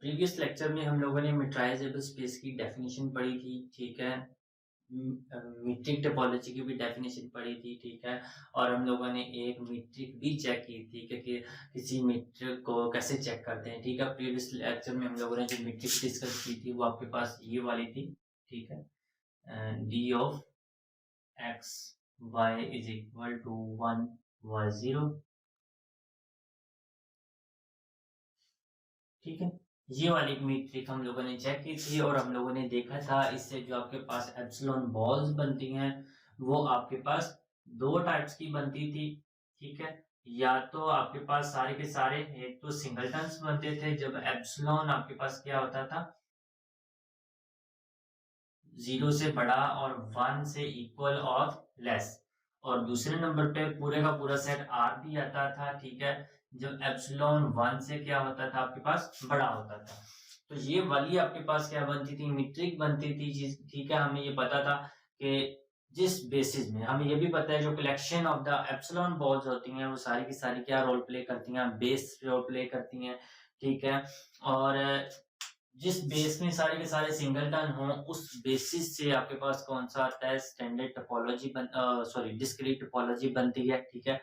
Previous lecture में हम लोगों ने मीट्राइजेबल स्पेस की डेफिनेशन पढ़ी थी, ठीक है। मीट्रिक टोपोलॉजी की भी डेफिनेशन पढ़ी थी, ठीक है। और हम लोगों ने एक मीट्रिक भी चेक की थी कि किसी मीट्रिक को कैसे चेक करते हैं, ठीक है। प्रीवियस लेक्चर में हम लोगों ने जो मीट्रिक डिस्कस की थी वो आपके पास ये वाली थी, ठीक है। D of X Y is equal to 1 Y 0, ठीक है। ये वाली मीट्रिक हम लोगों ने चेक की थी और हम लोगों ने देखा था इससे जो आपके पास एप्सिलॉन बॉल्स बनती हैं वो आपके पास दो टाइप्स की बनती थी, ठीक है। या तो आपके पास सारे के सारे एक तो सिंगलटन्स बनते थे जब एप्सिलॉन आपके पास क्या होता था, 0 से बड़ा और 1 से इक्वल और लेस। और दूसरे नंबर पे पूरे का पूरा सेट आर भी आता था, ठीक है, जब एप्सिलॉन 1 से क्या होता था आपके पास बड़ा होता था। तो ये वाली आपके पास क्या बनती थी, मीट्रिक बनती थी, ठीक है। हमें ये पता था कि जिस बेसिस में हमें ये भी पता है जो collection of the epsilon balls होती हैं वो सारी की सारी क्या रोल प्ले करती हैं, बेस रोल प्ले करती हैं, ठीक है। और जिस बेस में सारे के सारे सिंगलटन हों उस बेसिस से आपके पास कौन सा आता है, स्टैंडर्ड टोपोलॉजी डिस्क्रीट टोपोलॉजी बनती है, ठीक है।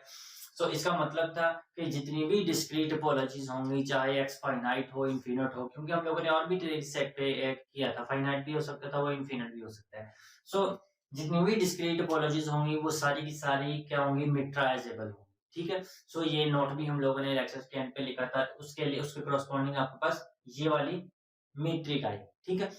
सो इसका मतलब था कि जितनी भी डिस्क्रीट टोपोलॉजीज होंगी, चाहे एक्स फाइनाइट हो इनफिनिट हो, क्योंकि हम लोगों ने और भी सेट पे किया था, फाइनाइट भी हो सकता था वो इनफिनिट भी हो सकता है। सो जितनी भी डिस्क्रीट टोपोलॉजीज होंगी वो सारी की सारी क्या होंगी, मिट्राइजेबल होंगी, ठीक है। सो ये नोट भी हम लोगों ने लेक्चर के एंड पे लिखा था, उसके लिए उसके करस्पॉन्डिंग आपके पास ये वाली मीट्रिक आई, ठीक है।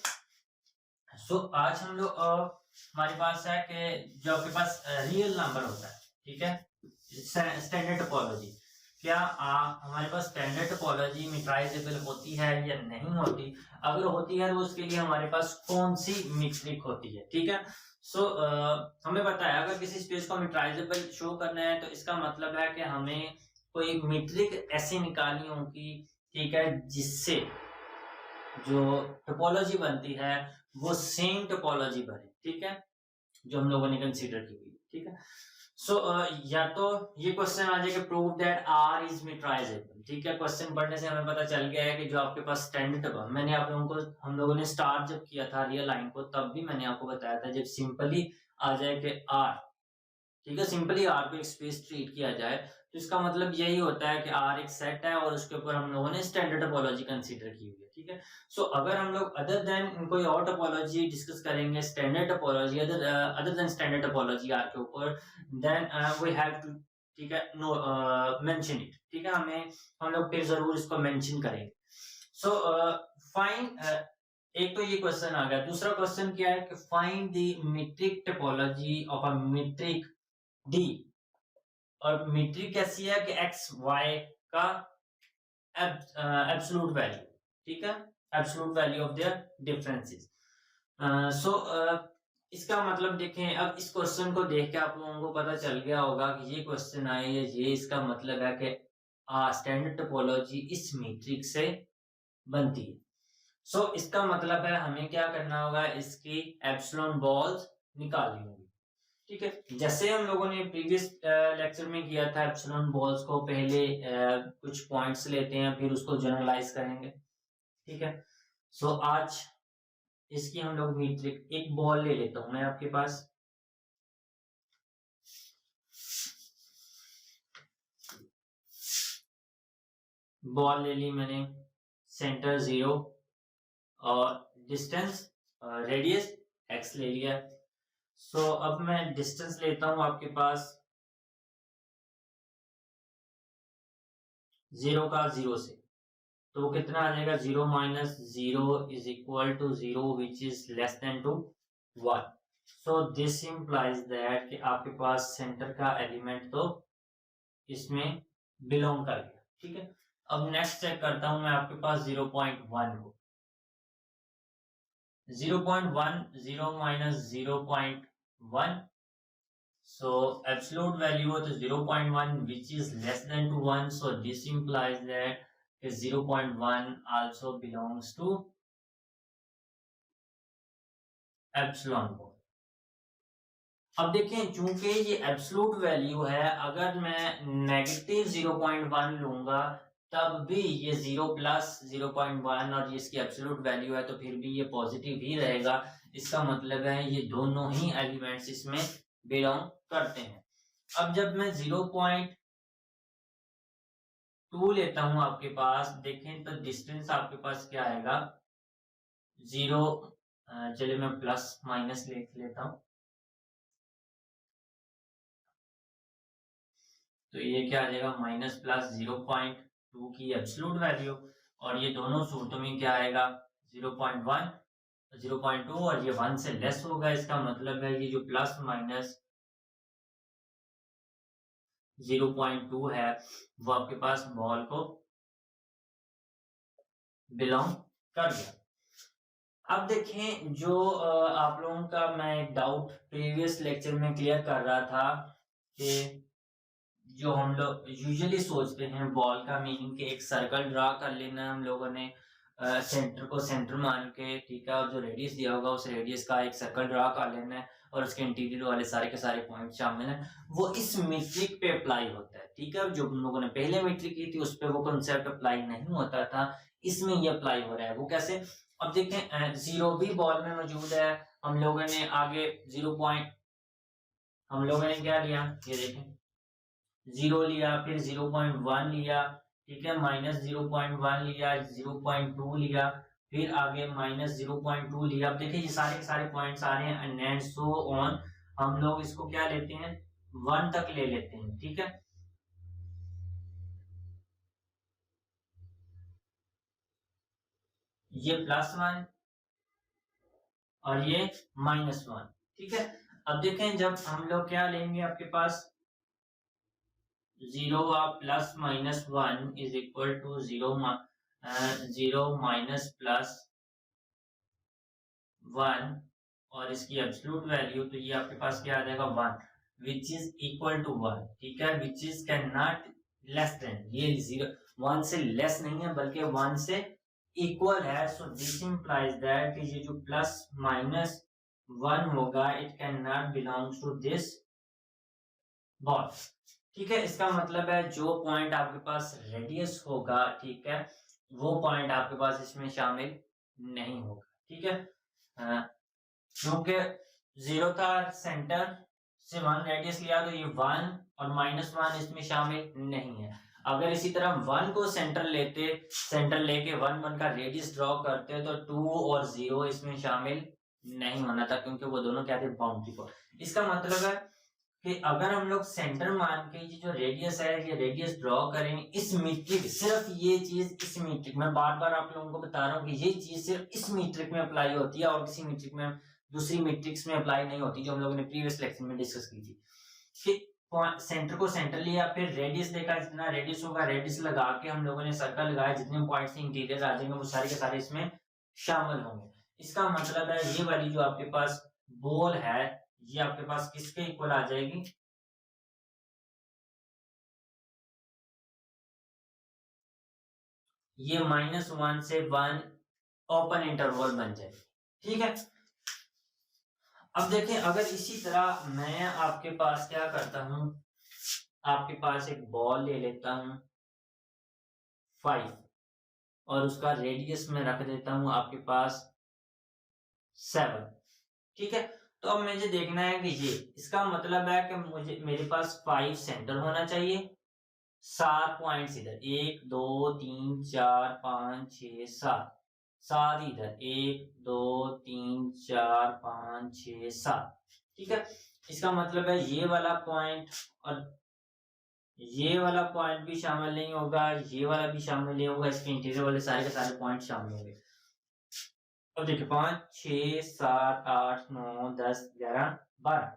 सो आज हम लोग हमारे पास है कि जो आपके पास रियल नंबर होता है, ठीक है, स्टैंडर्ड टोपोलॉजी, क्या हमारे पास स्टैंडर्ड टोपोलॉजी मीट्राइजेबल होती है या नहीं होती, अगर होती है तो उसके लिए हमारे पास कौन सी मीट्रिक होती है, ठीक है। सो हमें पता है अगर किसी स्पेस को मीट्राइजेबल शो करना है तो इसका मतलब है कि हमें कोई मीट्रिक ऐसी निकालनी होगी, ठीक है, जिससे जो टोपोलॉजी बनती है वो सेम टोपोलॉजी बने, ठीक है, जो हम लोगों ने कंसीडर की हुई, ठीक है। सो या तो ये क्वेश्चन आ जाएगा प्रूव दैट आर इज मीट्राइजेबल, ठीक है। क्वेश्चन पढ़ने से हमें पता चल गया है कि जो आपके पास स्टैंडर्ड, मैंने आप लोगों को, हम लोगों ने स्टार्ट जब किया था रियल लाइन को तब भी मैंने आपको बताया था जब सिंपली आ जाए कि आर, ठीक है, सिंपली आर को एक स्पेस ट्रीट किया जाए तो इसका मतलब यही होता है कि आर एक सेट है और उसके ऊपर हम लोगों ने स्टैंडर्ड टोपोलॉजी कंसीडर की हुई है, ठीक है। सो अगर हम लोग अदर देन कोई और टोपोलॉजी डिस्कस करेंगे, standard topology other than standard topology R के ऊपर, देन वी हैव टू, ठीक है, नो मेंशन इट, ठीक है, हम लोग फिर जरूर इसको मेंशन करेंगे। सो फाइन, एक तो ये क्वेश्चन आ गया। दूसरा क्वेश्चन क्या है कि find the metric topology of a metric D, और मीट्रिक कैसी है कि एक्स वाई का एब्सोल्यूट वैल्यू, ठीक है, absolute value of their differences. So इसका मतलब देखें, अब इस क्वेश्चन को देख के आप लोगों को पता चल गया होगा कि ये क्वेश्चन आए, ये इसका मतलब है कि स्टैंडर्ड टोपोलॉजी इस मीट्रिक से बनती है। सो इसका मतलब है हमें क्या करना होगा, इसकी एप्सिलॉन बॉल्स निकालनी होगी, ठीक है। जैसे हम लोगों ने प्रीवियस लेक्चर में किया था, एप्सिलॉन बॉल्स को पहले कुछ पॉइंट्स लेते हैं फिर उसको जनरलाइज करेंगे, ठीक है। सो आज इसकी हम लोग मीट्रिक, एक बॉल ले लेता हूं मैं आपके पास, बॉल ले ली मैंने, सेंटर 0 और डिस्टेंस रेडियस x ले लिया। सो अब मैं डिस्टेंस लेता हूं आपके पास 0 का 0 से, तो कितना आ जाएगा, 0 minus 0 is equal to 0 which is less than to 1। So this implies that कि आपके पास सेंटर का एलिमेंट तो इसमें बिलोंग कर गया, ठीक है। अब नेक्स्ट चेक करता हूं मैं आपके पास 0.1 को, 0.1, 0 माइनस 0.1, so absolute value हो तो 0.1 which is less than to 1, so this implies that 0.1 also belongs to epsilon ball। अब देखें चूंकि ये एब्सोल्यूट वैल्यू है, अगर मैं नेगेटिव 0.1 लूंगा तब भी ये 0 प्लस 0.1 और इसकी एब्सोल्यूट वैल्यू है तो फिर भी ये पॉजिटिव ही रहेगा। इसका मतलब है ये दोनों ही एलिमेंट्स इसमें बिलोंग करते हैं। अब जब मैं 0.2 लेता हूं आपके पास, देखें तो डिस्टेंस आपके पास क्या आएगा, 0, चलिए मैं प्लस माइनस लिख लेता हूं, तो ये क्या आ जाएगा माइनस प्लस 0.2 की एब्सोल्यूट वैल्यू, और ये दोनों सूत्रों में क्या आएगा 0.1 0.2 और ये 1 से लेस होगा। इसका मतलब है ये जो प्लस माइनस 0.2 है वो आपके पास बॉल को बिलोंग कर गया। अब देखें जो आप लोगों का मैं एक डाउट प्रीवियस लेक्चर में क्लियर कर रहा था कि जो हम लोग यूजुअली सोचते हैं बॉल का मीनिंग कि एक सर्कल ड्रा कर लेना हम लोगों ने, सेंटर को सेंटर मान के, ठीक है, और जो रेडियस दिया होगा उस रेडियस का एक सर्कल ड्रा कर लेना है और उसके इंटीरियर वाले सारे के सारे पॉइंट शामिल हैं, वो इस मीट्रिक पे अप्लाई होता है। ठीक है, जो हम लोगों ने पहले मीट्रिक की थी उस पर वो कंसेप्ट अप्लाई नहीं होता था, इसमें ये अप्लाई हो रहा है। वो कैसे, अब देखें 0 भी बॉल में मौजूद है, हम लोगों ने आगे 0 पॉइंट हम लोगों ने क्या लिया, ये देखें 0 लिया, फिर 0.1 लिया, ठीक है, माइनस 0.1 लिया, 0.2 लिया, फिर आगे माइनस 0.2 लिया। अब देखिए ये सारे के सारे पॉइंट्स आ रहे हैं एंड सो ऑन, हम लोग इसको क्या लेते हैं 1 तक ले लेते हैं। ठीक है, ये +1 और ये -1। ठीक है, अब देखें जब हम लोग क्या लेंगे आपके पास 0 plus minus 1 is equal to 0 minus plus 1 और इसकी एब्सोल्यूट वैल्यू, तो ये आपके पास क्या आ जाएगा 1 विच इज इक्वल टू 1। ठीक है, which is can not less than, ये 0 1 से लेस नहीं है बल्कि 1 से इक्वल है। सो दिस इंप्लाइज दैट ये जो प्लस माइनस 1 होगा it can not belongs to this ball. ठीक है, इसका मतलब है जो पॉइंट आपके पास रेडियस होगा, ठीक है, वो पॉइंट आपके पास इसमें शामिल नहीं होगा। ठीक है, क्योंकि 0 था सेंटर से 1 रेडियस लिया तो ये 1 और -1 इसमें शामिल नहीं है। अगर इसी तरह 1 को सेंटर लेते, सेंटर लेके 1 का रेडियस ड्रॉ करते तो 2 और 0 इसमें शामिल नहीं होना था, क्योंकि वो दोनों क्या थे बाउंड्री पर। इसका मतलब है कि अगर हम लोग सेंटर मान के ये जो रेडियस है ये रेडियस ड्रॉ करें इस मीट्रिक, सिर्फ ये चीज इस मीट्रिक में, बार बार आप लोगों को बता रहा हूँ कि ये चीज सिर्फ इस मीट्रिक में अप्लाई होती है और किसी मीट्रिक में, दूसरी मीट्रिक्स में अप्लाई नहीं होती, जो हम लोगों ने प्रीवियस लेक्चर में डिस्कस की थी। कि सेंटर को सेंटर लिया, फिर रेडियस देखा, जितना रेडियस होगा रेडियस लगा के हम लोगों ने सर्कल लगाया, जितने पॉइंट्स इंटीरियर आ जाएंगे वो सारे के सारे इसमें शामिल होंगे। इसका मतलब है ये वाली जो आपके पास बॉल है ये आपके पास किसके इक्वल आ जाएगी, ये -1 से 1 ओपन इंटरवल बन जाए। ठीक है, अब देखें अगर इसी तरह मैं आपके पास क्या करता हूं, आपके पास एक बॉल ले लेता हूं 5 और उसका रेडियस में रख देता हूं आपके पास 7। ठीक है, तो अब मुझे देखना है कि ये, इसका मतलब है कि मुझे मेरे पास 5 सेंटर होना चाहिए, 7 पॉइंट्स इधर 1 2 3 4 5 6 7, 7 इधर 1 2 3 4 5 6 7। ठीक है, इसका मतलब है ये वाला पॉइंट और ये वाला पॉइंट भी शामिल नहीं होगा, ये वाला भी शामिल नहीं होगा, इसके इंटीरियर वाले सारे के सारे पॉइंट शामिल होंगे। अब देखिए 5 6 7 8 9 10 11 12,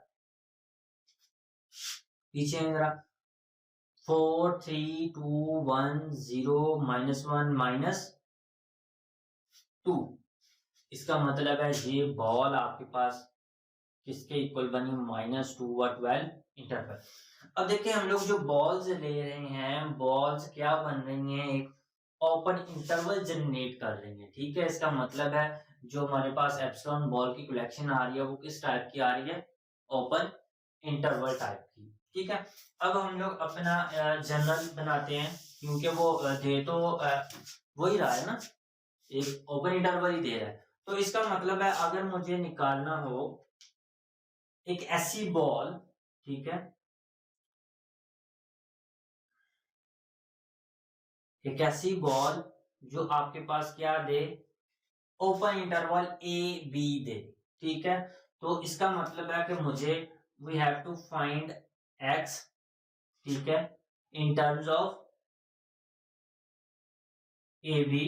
पीछे जरा 4 3 2 1 0 -1 -2। इसका मतलब है ये बॉल आपके पास किसके इक्वल बनी, -2 व 12 इंटरवल। अब देखिए हम लोग जो बॉल्स ले रहे हैं, बॉल्स क्या बन रही हैं, एक ओपन इंटरवल जनरेट कर रही है। ठीक है, इसका मतलब है जो हमारे पास एप्सिलॉन बॉल की कलेक्शन आ रही है वो किस टाइप की आ रही है, ओपन इंटरवल टाइप की। ठीक है। अब हम लोग अपना जनरल बनाते हैं, क्योंकि वो दे तो वही रहा है ना, एक ओपन इंटरवल ही दे रहा है। तो इसका मतलब है अगर मुझे निकालना हो एक ऐसी बॉल, ठीक है, एक ऐसी बॉल जो आपके पास क्या दे, ओपन इंटरवल ए बी दे, ठीक है। तो इसका मतलब है कि मुझे we have to find X, ठीक है, in terms of A B,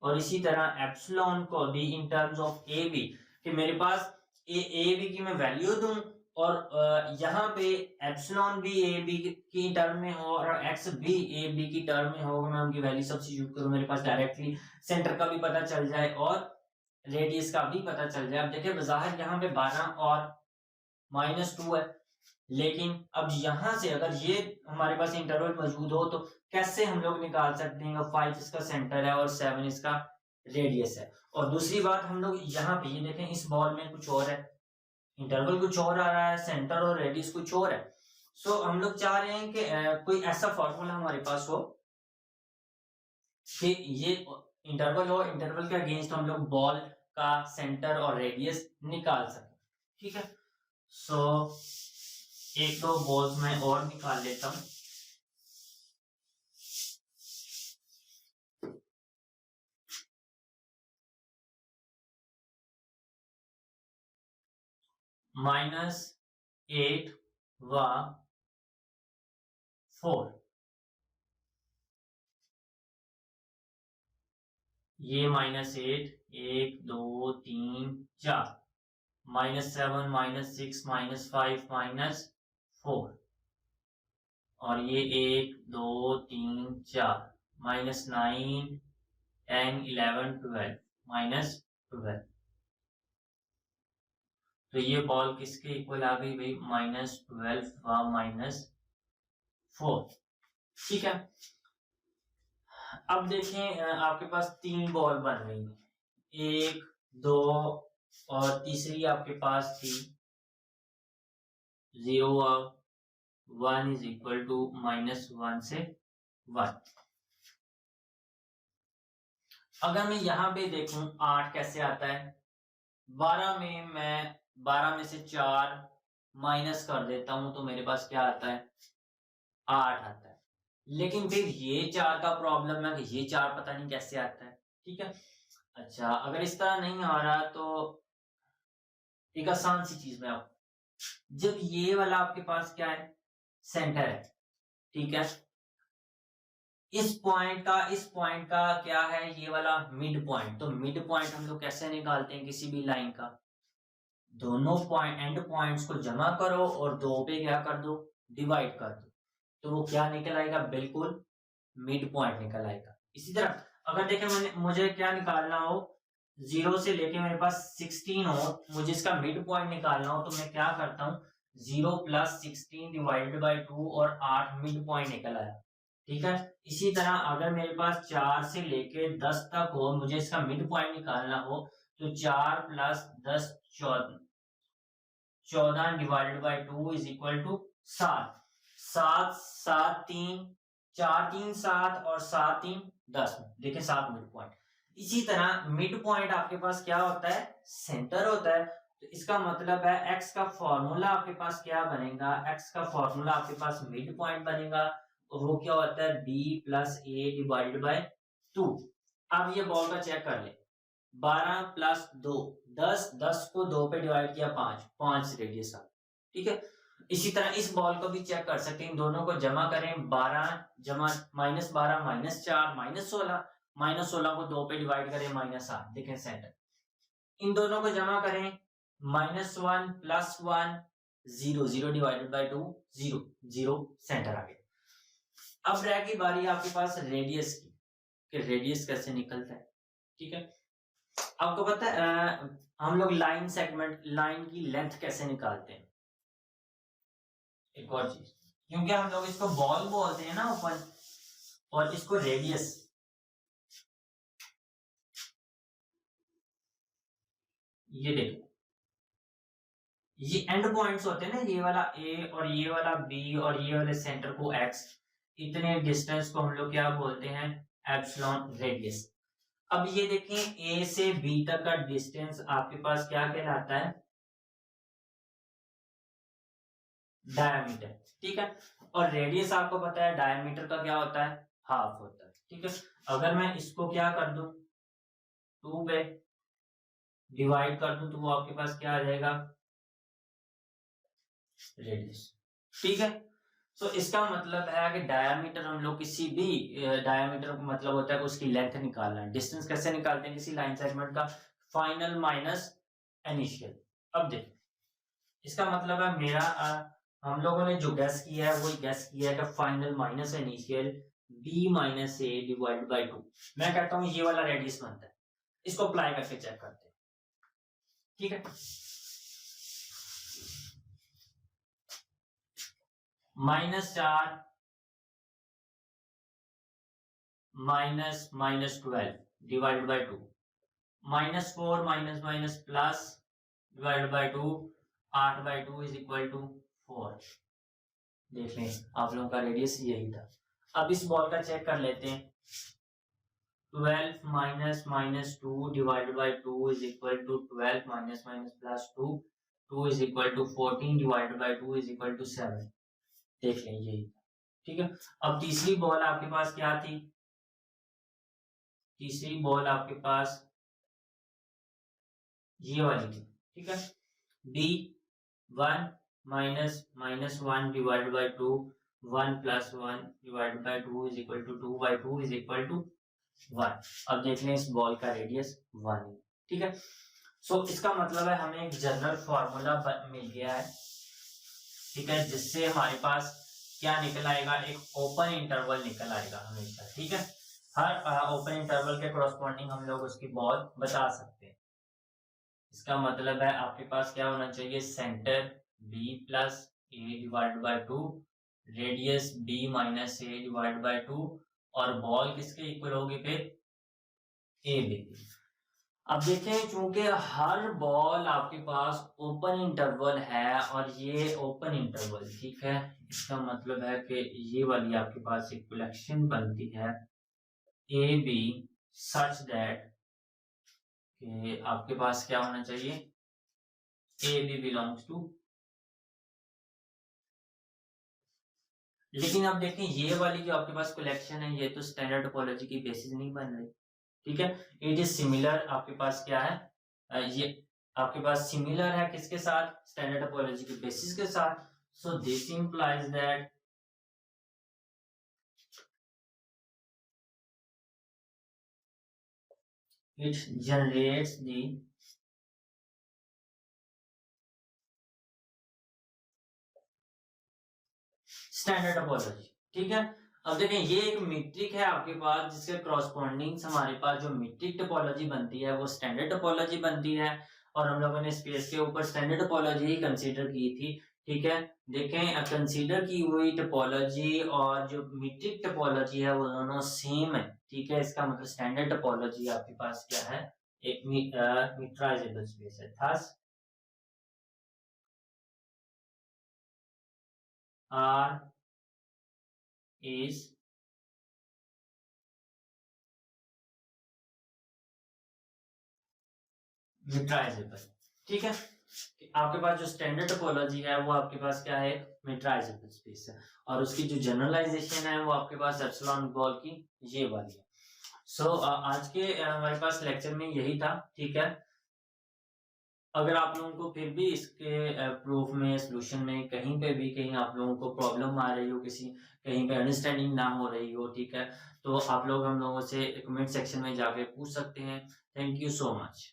और इसी तरह एप्सिलॉन को भी in terms of A B, कि मेरे पास ए बी की मैं वैल्यू दूं और यहाँ पे एप्सिलॉन भी ए बी की टर्म में हो और एक्स भी ए बी की टर्म में हो, मैं उनकी वैल्यू सब्स्टिट्यूट करूं, मेरे पास डायरेक्टली सेंटर का भी पता चल जाए और रेडियस का भी पता चल जाए। अब देखिए बज़ाहिर यहाँ पे 12 और -2 है, लेकिन अब यहां से अगर ये हमारे पास इंटरवल मौजूद हो तो कैसे हम लोग निकाल सकते हैं, 5 इसका सेंटर है और 7 इसका रेडियस है। और दूसरी बात हम लोग यहाँ पे ये देखें, इस बॉल में कुछ और है, इंटरवल कुछ और आ रहा है, सेंटर और रेडियस कुछ और है। सो हम लोग चाह रहे हैं कि कोई ऐसा फॉर्मूला हमारे पास हो कि ये इंटरवल हो, इंटरवल के अगेंस्ट हम लोग बॉल का सेंटर और रेडियस निकाल सकें, ठीक है। सो एक दो बॉल्स में और निकाल लेता हूं। -8 व 4, ये -8, 1 2 3 4, -7 -6 -5 -4, और ये 1 2 3 4, -9 10 11 12 -12। तो ये बॉल किसके इक्वल आ गई भाई, -12 व -4, ठीक है। अब देखें आपके पास 3 बॉल बन रही है, 1 2 और तीसरी आपके पास थी 0 व 1 इज इक्वल टू -1 से 1। अगर मैं यहाँ पे देखूं 8 कैसे आता है, 12 में मैं 12 में से 4 माइनस कर देता हूं तो मेरे पास क्या आता है, 8 आता है। लेकिन फिर ये 4 का प्रॉब्लम है कि ये 4 पता नहीं कैसे आता है, ठीक है। अच्छा, अगर इस तरह नहीं आ रहा तो एक आसान सी चीज में आप, जब ये वाला आपके पास क्या है, सेंटर है, ठीक है, इस पॉइंट का क्या है, ये वाला मिड पॉइंट। तो मिड पॉइंट हम लोग कैसे निकालते हैं किसी भी लाइन का, दोनों पॉइंट एंड पॉइंट्स को जमा करो और 2 पे क्या कर दो, डिवाइड कर दो, तो वो क्या निकल आएगा, बिल्कुल मिड पॉइंट निकल आएगा। इसी तरह अगर देखें मुझे क्या निकालना हो, 0 से लेके मेरे पास 16 हो, मुझे इसका मिड पॉइंट निकालना हो, तो मैं क्या करता हूँ, 0 + 16 डिवाइडेड बाई 2 और 8 मिड पॉइंट निकल आया, ठीक है। इसी तरह अगर मेरे पास 4 से लेके 10 तक हो, मुझे इसका मिड पॉइंट निकालना हो, तो 4 + 10 14 divided by 2 is equal to 7। 7 7 3 4 3 7 और 7 3 10, देखिए 7 मिड पॉइंट। इसी तरह मिड पॉइंट आपके पास क्या होता है, सेंटर होता है। तो इसका मतलब है एक्स का फॉर्मूला आपके पास क्या बनेगा, एक्स का फॉर्मूला आपके पास मिड पॉइंट बनेगा, और वो क्या होता है, b + a डिवाइडेड बाई 2। अब ये बॉल का चेक कर ले, 12 + 2 10, 10 को 2 पे डिवाइड किया 5 रेडियस आ, ठीक है। इसी तरह इस बॉल को भी चेक कर सकते हैं, इन दोनों को जमा करें, 12 जमा -12 -4 -16, -16 को 2 पे डिवाइड करें -8, देखें सेंटर। इन दोनों को जमा करें, -1 + 1 0, 0 डिवाइडेड बाई 2 0, 0 सेंटर आ गया। अब रह गई बारी आपके पास रेडियस की, कि रेडियस कैसे निकलता है, ठीक है। आपको पता है हम लोग लाइन सेगमेंट, लाइन की लेंथ कैसे निकालते हैं, एक और चीज, क्योंकि हम लोग इसको बॉल बोलते हैं ना ओपन, और इसको रेडियस, ये देखो ये एंड पॉइंट्स होते हैं ना, ये वाला ए और ये वाला बी और ये वाले सेंटर को एक्स, इतने डिस्टेंस को हम लोग क्या बोलते हैं, एप्सिलॉन रेडियस। अब ये देखें ए से बी तक का डिस्टेंस आपके पास क्या कहलाता है, डायमीटर, ठीक है। और रेडियस आपको पता है डायमीटर का क्या होता है, हाफ होता है, ठीक है। अगर मैं इसको क्या कर दूं, 2 पे डिवाइड कर दूं तो वो आपके पास क्या आ जाएगा, रेडियस, ठीक है। तो इसका मतलब है कि डायमीटर हम लोग किसी भी डायमीटर का मतलब होता है कि उसकी लेंथ निकालना है। डिस्टेंस कैसे निकालते हैं किसी लाइन सेगमेंट का, फाइनल माइनस इनिशियल। अब देख इसका मतलब है मेरा हम लोगों ने जो गैस किया है वही गैस किया है कि final minus initial B minus A divide by 2। मैं कहता हूं ये वाला रेडियस बनता है, इसको अप्लाई करके चेक करते हैं, ठीक है। -4 -12 divide by 2, -4 minus minus plus divide by 2, 8/2 is equal to 4। देख लें आप लोगों का रेडियस यही था। अब इस बॉल का चेक कर लेते हैं, 12 minus minus 2 divide by 2 is equal to 12 minus minus plus 2, 2 is equal to 14 divide by 2 is equal to 7। देख लें यही, ठीक है। अब तीसरी बॉल आपके पास क्या थी, तीसरी बॉल आपके पास ये वाली थी, ठीक है। D 1 minus minus 1 divide by 2, 1 plus 1 divide by 2 is equal to 2/2 is equal to 1। अब देख लें इस बॉल का रेडियस 1 है, ठीक है। सो इसका मतलब है हमें एक जनरल फॉर्मूला मिल गया है, ठीक है, जिससे हमारे पास क्या निकल आएगा, एक ओपन इंटरवल निकल आएगा हमेशा, ठीक है। हर ओपन इंटरवल के कोरस्पॉन्डिंग हम लोग उसकी बॉल बता सकते हैं। इसका मतलब है आपके पास क्या होना चाहिए, centre B plus A divide by 2, radius B minus A divide by 2, और बॉल किसके इक्वल होगी फिर, ए बी। अब देखें चूंकि हर बॉल आपके पास ओपन इंटरवल है और ये ओपन इंटरवल, ठीक है, इसका मतलब है कि ये वाली आपके पास एक कलेक्शन बनती है ए बी सच दैट कि आपके पास क्या होना चाहिए, ए बी बिलोंग्स टू। लेकिन अब देखें ये वाली जो आपके पास कलेक्शन है ये तो स्टैंडर्ड टोपोलॉजी की बेसिस नहीं बन रही, ठीक है। इट इज सिमिलर, आपके पास क्या है, ये आपके पास सिमिलर है किसके साथ, स्टैंडर्ड टोपोलॉजी के बेसिस के साथ। सो this implies that it generates the standard topology, ठीक है। अब देखें ये एक मीट्रिक है आपके पास जिसके क्रॉसपॉन्डिंग हमारे पास जो मीट्रिक टोपोलॉजी बनती है वो स्टैंडर्ड टोपोलॉजी बनती है, और हम लोगों ने स्पेस के ऊपर स्टैंडर्ड टोपोलॉजी ही कंसीडर की थी, ठीक है। देखें कंसीडर की हुई टोपोलॉजी और जो मीट्रिक टोपोलॉजी है वो दोनों सेम है, ठीक है। इसका मतलब स्टैंडर्ड टोपोलॉजी आपके पास क्या है, एक मीटराइजेबल स्पेस है। थस R is मीटराइजेबल, ठीक है। आपके पास जो स्टैंडर्ड टोपोलॉजी है वो आपके पास क्या है, मीटराइजेबल स्पेस है, और उसकी जो जनरलाइजेशन है वो आपके पास एप्सिलॉन बॉल की ये वाली है। सो आज के हमारे पास लेक्चर में यही था, ठीक है। अगर आप लोगों को फिर भी इसके प्रूफ में सोल्यूशन में कहीं पे भी कहीं आप लोगों को प्रॉब्लम आ रही हो, किसी कहीं पे अंडरस्टैंडिंग ना हो रही हो, ठीक है, तो आप लोग हम लोगों से कमेंट सेक्शन में जाके पूछ सकते हैं। Thank you so much.